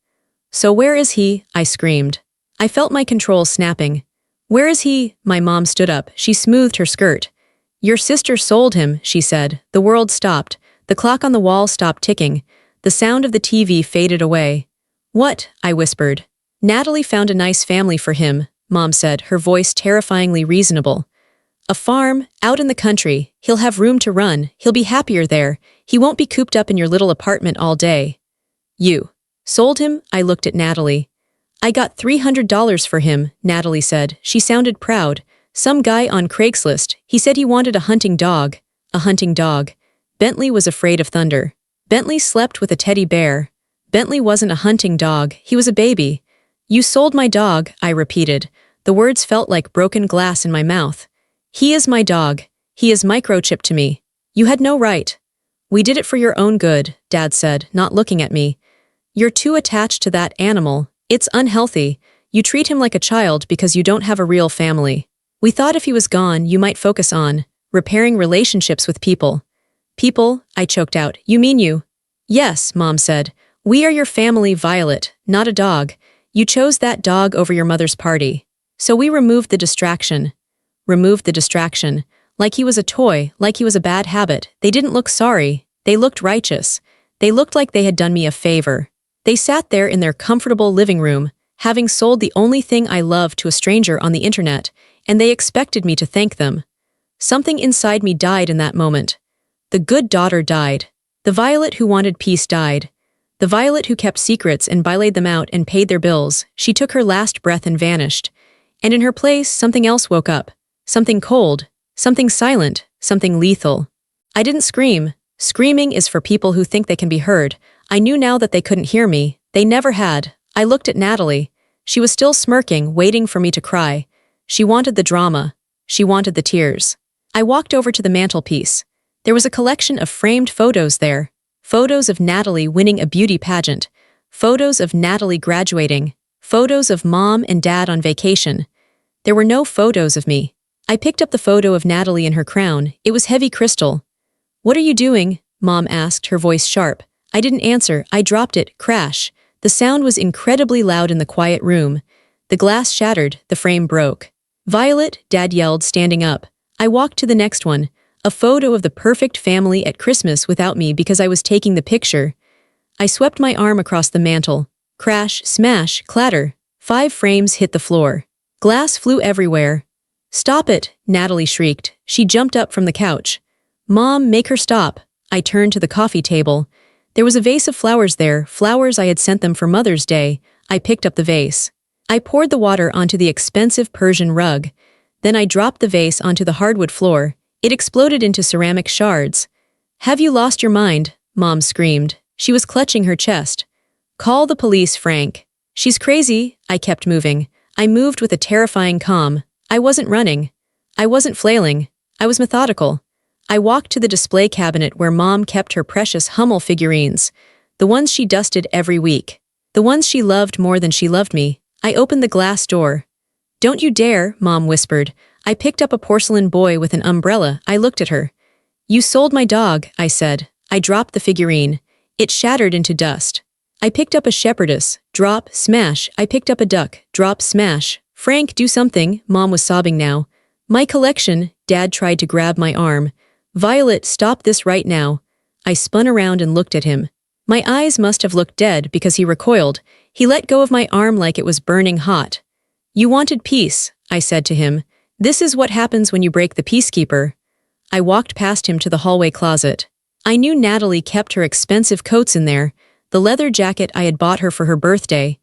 "So where is he?" I screamed. I felt my controls snapping. "Where is he?" My mom stood up. She smoothed her skirt. "Your sister sold him," she said. The world stopped. The clock on the wall stopped ticking. The sound of the TV faded away. "What?" I whispered. "Natalie found a nice family for him," Mom said, her voice terrifyingly reasonable. "A farm, out in the country. He'll have room to run. He'll be happier there. He won't be cooped up in your little apartment all day." "You sold him?" I looked at Natalie. "I got $300 for him," Natalie said. She sounded proud. "Some guy on Craigslist. He said he wanted a hunting dog." A hunting dog. Bentley was afraid of thunder. Bentley slept with a teddy bear. Bentley wasn't a hunting dog. He was a baby. "You sold my dog," I repeated. The words felt like broken glass in my mouth. "He is my dog. He is microchipped to me. You had no right." "We did it for your own good," Dad said, not looking at me. "You're too attached to that animal. It's unhealthy. You treat him like a child because you don't have a real family. We thought if he was gone, you might focus on repairing relationships with people." "People?" I choked out. "You mean you?" "Yes," Mom said. "We are your family, Violet, not a dog. You chose that dog over your mother's party. So we removed the distraction." Removed the distraction. Like he was a toy, like he was a bad habit. They didn't look sorry. They looked righteous. They looked like they had done me a favor. They sat there in their comfortable living room, having sold the only thing I loved to a stranger on the internet, and they expected me to thank them. Something inside me died in that moment. The good daughter died. The Violet who wanted peace died. The Violet who kept secrets and bailaid them out and paid their bills. She took her last breath and vanished. And in her place, something else woke up. Something cold. Something silent. Something lethal. I didn't scream. Screaming is for people who think they can be heard. I knew now that they couldn't hear me. They never had. I looked at Natalie. She was still smirking, waiting for me to cry. She wanted the drama. She wanted the tears. I walked over to the mantelpiece. There was a collection of framed photos there. Photos of Natalie winning a beauty pageant. Photos of Natalie graduating. Photos of Mom and Dad on vacation. There were no photos of me. I picked up the photo of Natalie in her crown. It was heavy crystal. "What are you doing?" Mom asked, her voice sharp. I didn't answer. I dropped it. Crash. The sound was incredibly loud in the quiet room. The glass shattered. The frame broke. "Violet," Dad yelled, standing up. I walked to the next one. A photo of the perfect family at Christmas without me because I was taking the picture. I swept my arm across the mantel. Crash, smash, clatter. 5 frames hit the floor. Glass flew everywhere. "Stop it," Natalie shrieked. She jumped up from the couch. "Mom, make her stop." I turned to the coffee table. There was a vase of flowers there, flowers I had sent them for Mother's Day. I picked up the vase. I poured the water onto the expensive Persian rug. Then I dropped the vase onto the hardwood floor. It exploded into ceramic shards. "Have you lost your mind?" Mom screamed. She was clutching her chest. "Call the police, Frank." "She's crazy." I kept moving. I moved with a terrifying calm. I wasn't running. I wasn't flailing. I was methodical. I walked to the display cabinet where Mom kept her precious Hummel figurines, the ones she dusted every week, the ones she loved more than she loved me. I opened the glass door. "Don't you dare," Mom whispered. I picked up a porcelain boy with an umbrella. I looked at her. "You sold my dog," I said. I dropped the figurine. It shattered into dust. I picked up a shepherdess. Drop, smash. I picked up a duck. Drop, smash. "Frank, do something." Mom was sobbing now. "My collection." Dad tried to grab my arm. "Violet, stop this right now." I spun around and looked at him. My eyes must have looked dead because he recoiled. He let go of my arm like it was burning hot. You wanted peace, I said to him. This is what happens when you break the peacekeeper. I walked past him to the hallway closet. I knew Natalie kept her expensive coats in there, the leather jacket I had bought her for her birthday,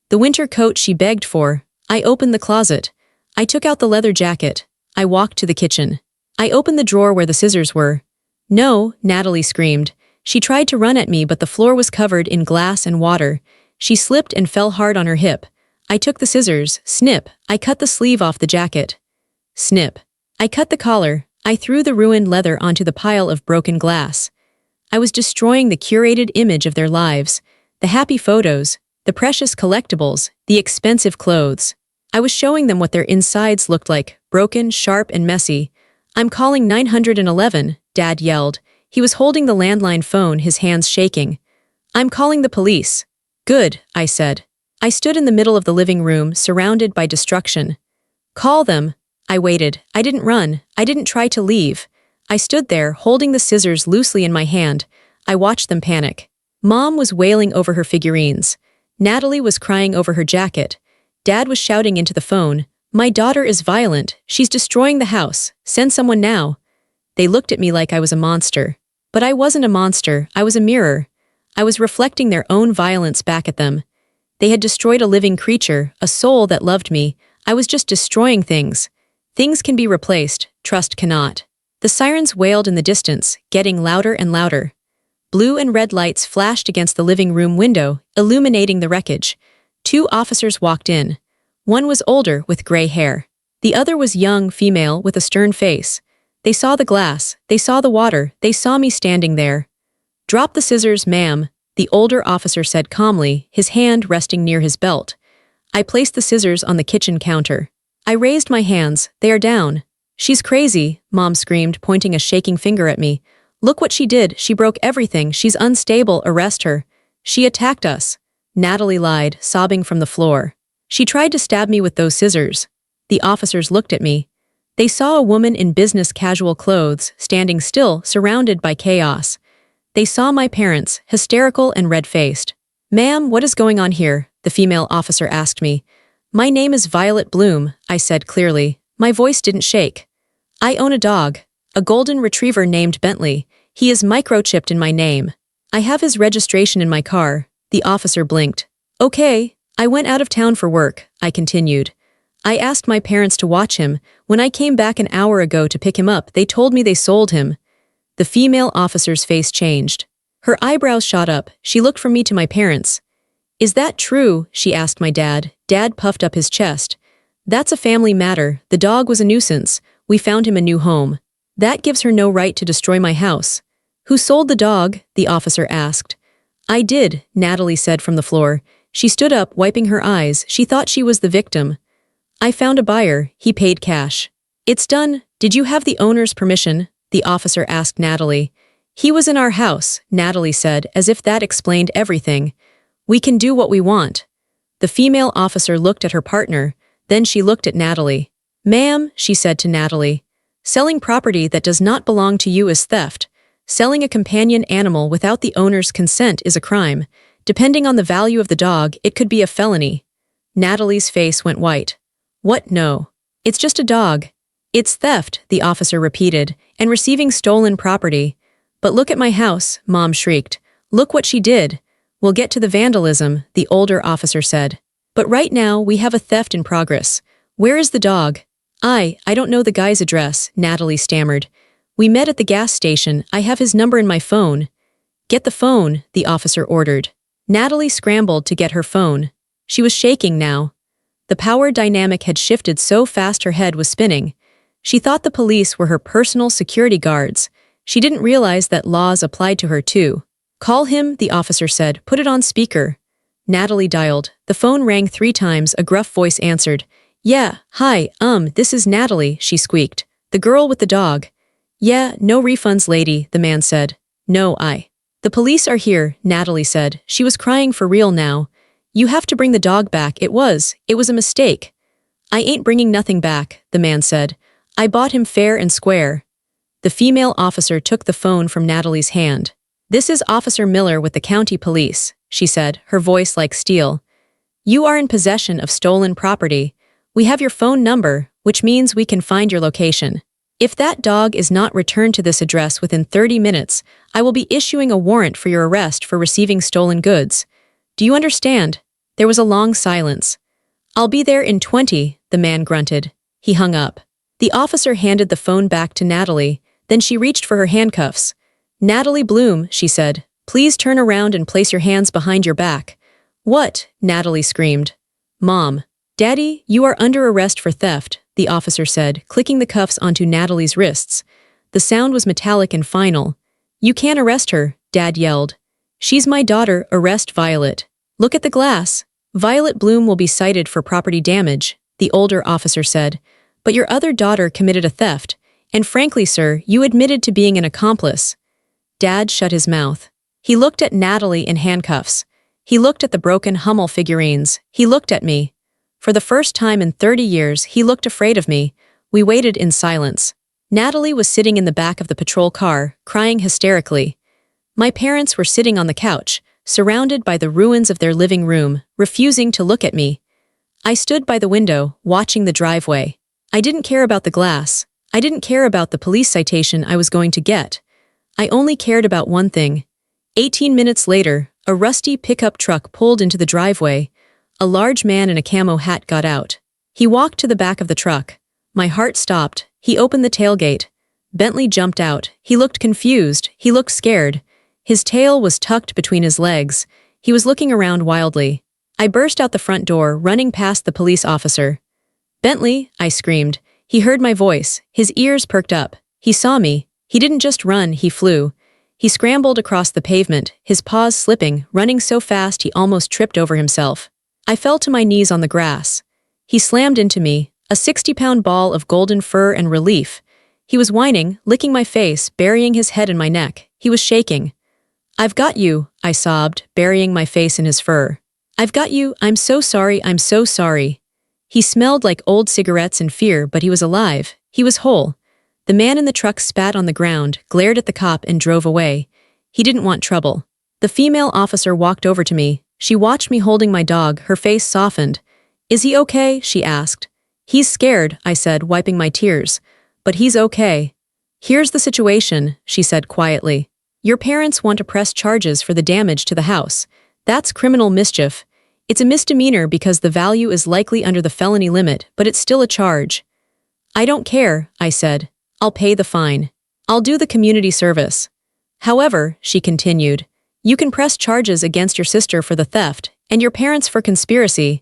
the winter coat she begged for. I opened the closet. I took out the leather jacket. I walked to the kitchen. I opened the drawer where the scissors were. No, Natalie screamed. She tried to run at me, but the floor was covered in glass and water. She slipped and fell hard on her hip. I took the scissors. Snip. I cut the sleeve off the jacket. Snip. I cut the collar. I threw the ruined leather onto the pile of broken glass. I was destroying the curated image of their lives, the happy photos, the precious collectibles, the expensive clothes. I was showing them what their insides looked like, broken, sharp, and messy. I'm calling 911, Dad yelled. He was holding the landline phone, his hands shaking. I'm calling the police. Good, I said. I stood in the middle of the living room, surrounded by destruction. Call them. I waited. I didn't run. I didn't try to leave. I stood there, holding the scissors loosely in my hand. I watched them panic. Mom was wailing over her figurines. Natalie was crying over her jacket. Dad was shouting into the phone, "My daughter is violent. She's destroying the house. Send someone now." They looked at me like I was a monster. But I wasn't a monster. I was a mirror. I was reflecting their own violence back at them. They had destroyed a living creature, a soul that loved me. I was just destroying things. Things can be replaced, trust cannot. The sirens wailed in the distance, getting louder and louder. Blue and red lights flashed against the living room window, illuminating the wreckage. 2 officers walked in. One was older, with gray hair. The other was young, female, with a stern face. They saw the glass, they saw the water, they saw me standing there. "Drop the scissors, ma'am," the older officer said calmly, his hand resting near his belt. I placed the scissors on the kitchen counter. I raised my hands. They are down. "She's crazy," Mom screamed, pointing a shaking finger at me. "Look what she did. She broke everything. She's unstable. Arrest her." "She attacked us," Natalie lied, sobbing from the floor. "She tried to stab me with those scissors." The officers looked at me. They saw a woman in business casual clothes, standing still, surrounded by chaos. They saw my parents, hysterical and red-faced. "Ma'am, what is going on here?" the female officer asked me. "My name is Violet Bloom," I said clearly. My voice didn't shake. "I own a dog, a golden retriever named Bentley. He is microchipped in my name. I have his registration in my car." The officer blinked. "Okay, I went out of town for work," I continued. "I asked my parents to watch him. When I came back an hour ago to pick him up, they told me they sold him." The female officer's face changed. Her eyebrows shot up. She looked from me to my parents. "Is that true?" she asked my dad. Dad puffed up his chest. "That's a family matter. The dog was a nuisance. We found him a new home. That gives her no right to destroy my house." "Who sold the dog?" the officer asked. "I did," Natalie said from the floor. She stood up, wiping her eyes. She thought she was the victim. "I found a buyer. He paid cash." "It's done. Did you have the owner's permission?" the officer asked Natalie. "He was in our house," Natalie said, as if that explained everything. "We can do what we want." The female officer looked at her partner, then she looked at Natalie. "Ma'am," she said to Natalie, "selling property that does not belong to you is theft. Selling a companion animal without the owner's consent is a crime. Depending on the value of the dog, it could be a felony." Natalie's face went white. "What? No. It's just a dog." "It's theft," the officer repeated, "and receiving stolen property." "But look at my house," Mom shrieked. "Look what she did." "We'll get to the vandalism," the older officer said. "But right now, we have a theft in progress. Where is the dog?" I don't know the guy's address," Natalie stammered. "We met at the gas station. I have his number in my phone." "Get the phone," the officer ordered. Natalie scrambled to get her phone. She was shaking now. The power dynamic had shifted so fast her head was spinning. She thought the police were her personal security guards. She didn't realize that laws applied to her too. "Call him," the officer said. "Put it on speaker." Natalie dialed. The phone rang 3 times. A gruff voice answered. "Yeah, hi, this is Natalie," she squeaked. "The girl with the dog." "Yeah, no refunds, lady," the man said. "No, The police are here," Natalie said. She was crying for real now. "You have to bring the dog back. It was a mistake." "I ain't bringing nothing back," the man said. "I bought him fair and square." The female officer took the phone from Natalie's hand. "This is Officer Miller with the county police," she said, her voice like steel. "You are in possession of stolen property. We have your phone number, which means we can find your location. If that dog is not returned to this address within 30 minutes, I will be issuing a warrant for your arrest for receiving stolen goods. Do you understand?" There was a long silence. "I'll be there in 20, the man grunted. He hung up. The officer handed the phone back to Natalie, then she reached for her handcuffs. "Natalie Bloom," she said, "please turn around and place your hands behind your back." "What?" Natalie screamed. "Mom. Daddy, you are under arrest for theft," the officer said, clicking the cuffs onto Natalie's wrists. The sound was metallic and final. "You can't arrest her," Dad yelled. "She's my daughter, arrest Violet. Look at the glass. Violet Bloom will be cited for property damage," the older officer said. "But your other daughter committed a theft, and frankly, sir, you admitted to being an accomplice." Dad shut his mouth. He looked at Natalie in handcuffs. He looked at the broken Hummel figurines. He looked at me. For the first time in 30 years, he looked afraid of me. We waited in silence. Natalie was sitting in the back of the patrol car, crying hysterically. My parents were sitting on the couch, surrounded by the ruins of their living room, refusing to look at me. I stood by the window, watching the driveway. I didn't care about the glass. I didn't care about the police citation I was going to get. I only cared about one thing. 18 minutes later, a rusty pickup truck pulled into the driveway. A large man in a camo hat got out. He walked to the back of the truck. My heart stopped. He opened the tailgate. Bentley jumped out. He looked confused. He looked scared. His tail was tucked between his legs. He was looking around wildly. I burst out the front door, running past the police officer. "Bentley," I screamed. He heard my voice. His ears perked up. He saw me. He didn't just run, he flew. He scrambled across the pavement, his paws slipping, running so fast he almost tripped over himself. I fell to my knees on the grass. He slammed into me, a 60-pound ball of golden fur and relief. He was whining, licking my face, burying his head in my neck. He was shaking. "I've got you," I sobbed, burying my face in his fur. "I've got you, I'm so sorry, I'm so sorry." He smelled like old cigarettes and fear, but he was alive. He was whole. The man in the truck spat on the ground, glared at the cop, and drove away. He didn't want trouble. The female officer walked over to me. She watched me holding my dog, her face softened. "Is he okay?" she asked. "He's scared," I said, wiping my tears. "But he's okay." "Here's the situation," she said quietly. "Your parents want to press charges for the damage to the house. That's criminal mischief. It's a misdemeanor because the value is likely under the felony limit, but it's still a charge." "I don't care," I said. "I'll pay the fine. I'll do the community service." "However," she continued, "you can press charges against your sister for the theft, and your parents for conspiracy."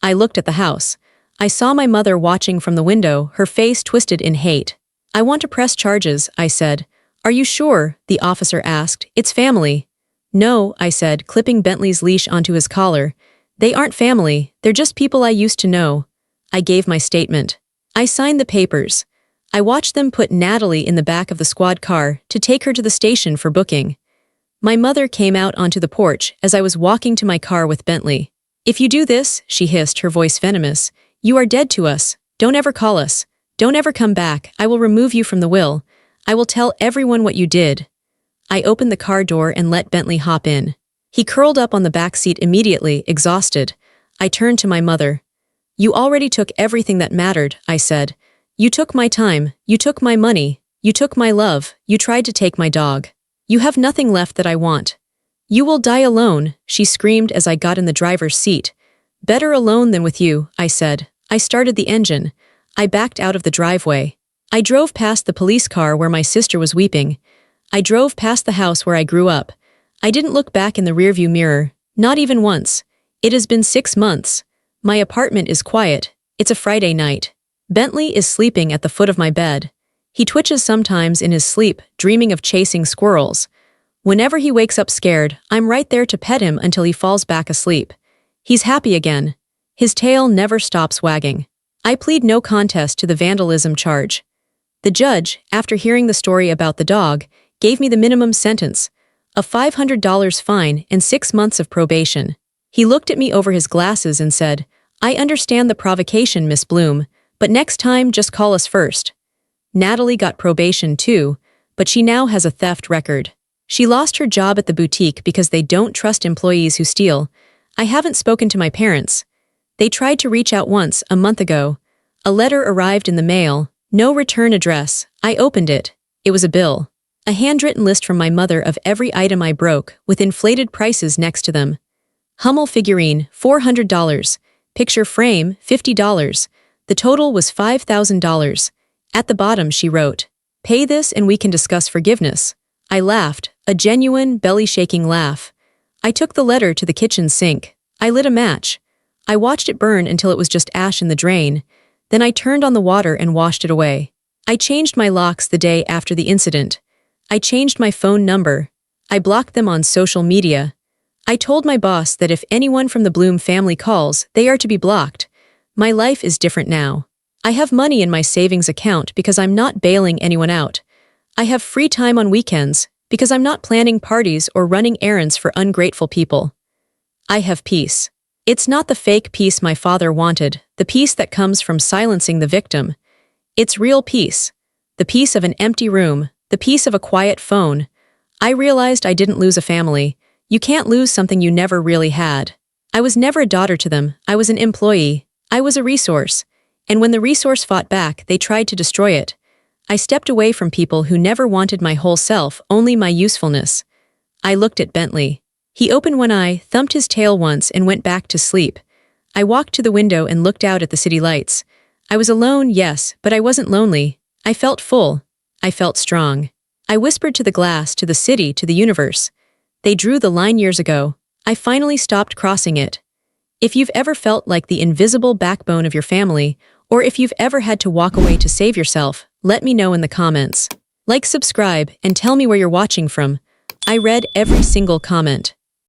I looked at the house. I saw my mother watching from the window, her face twisted in hate. "I want to press charges," I said. "Are you sure?" the officer asked. "It's family." "No," I said, clipping Bentley's leash onto his collar. "They aren't family, they're just people I used to know." I gave my statement. I signed the papers. I watched them put Natalie in the back of the squad car to take her to the station for booking. My mother came out onto the porch as I was walking to my car with Bentley. "If you do this," she hissed, her voice venomous, "you are dead to us. Don't ever call us. Don't ever come back. I will remove you from the will. I will tell everyone what you did." I opened the car door and let Bentley hop in. He curled up on the back seat immediately, exhausted. I turned to my mother. "You already took everything that mattered," I said. "You took my time, you took my money, you took my love, you tried to take my dog. You have nothing left that I want. You will die alone," she screamed as I got in the driver's seat. "Better alone than with you," I said. I started the engine. I backed out of the driveway. I drove past the police car where my sister was weeping. I drove past the house where I grew up. I didn't look back in the rearview mirror, not even once. It has been 6 months. My apartment is quiet. It's a Friday night. Bentley is sleeping at the foot of my bed. He twitches sometimes in his sleep, dreaming of chasing squirrels. Whenever he wakes up scared, I'm right there to pet him until he falls back asleep. He's happy again. His tail never stops wagging. I plead no contest to the vandalism charge. The judge, after hearing the story about the dog, gave me the minimum sentence, a $500 fine and 6 months of probation. He looked at me over his glasses and said, "I understand the provocation, Miss Bloom, but next time just call us first." Natalie got probation too, but she now has a theft record. She lost her job at the boutique because they don't trust employees who steal. I haven't spoken to my parents. They tried to reach out once, a month ago. A letter arrived in the mail, no return address. I opened it. It was a bill. A handwritten list from my mother of every item I broke, with inflated prices next to them. Hummel figurine, $400. Picture frame, $50. The total was $5,000. At the bottom she wrote, "Pay this and we can discuss forgiveness." I laughed, a genuine, belly-shaking laugh. I took the letter to the kitchen sink. I lit a match. I watched it burn until it was just ash in the drain. Then I turned on the water and washed it away. I changed my locks the day after the incident. I changed my phone number. I blocked them on social media. I told my boss that if anyone from the Bloom family calls, they are to be blocked. My life is different now. I have money in my savings account because I'm not bailing anyone out. I have free time on weekends because I'm not planning parties or running errands for ungrateful people. I have peace. It's not the fake peace my father wanted, the peace that comes from silencing the victim. It's real peace. The peace of an empty room, the peace of a quiet phone. I realized I didn't lose a family. You can't lose something you never really had. I was never a daughter to them. I was an employee. I was a resource. And when the resource fought back, they tried to destroy it. I stepped away from people who never wanted my whole self, only my usefulness. I looked at Bentley. He opened one eye, thumped his tail once, and went back to sleep. I walked to the window and looked out at the city lights. I was alone, yes, but I wasn't lonely. I felt full. I felt strong. I whispered to the glass, to the city, to the universe. They drew the line years ago. I finally stopped crossing it. If you've ever felt like the invisible backbone of your family, or if you've ever had to walk away to save yourself, let me know in the comments. Like, subscribe, and tell me where you're watching from. I read every single comment.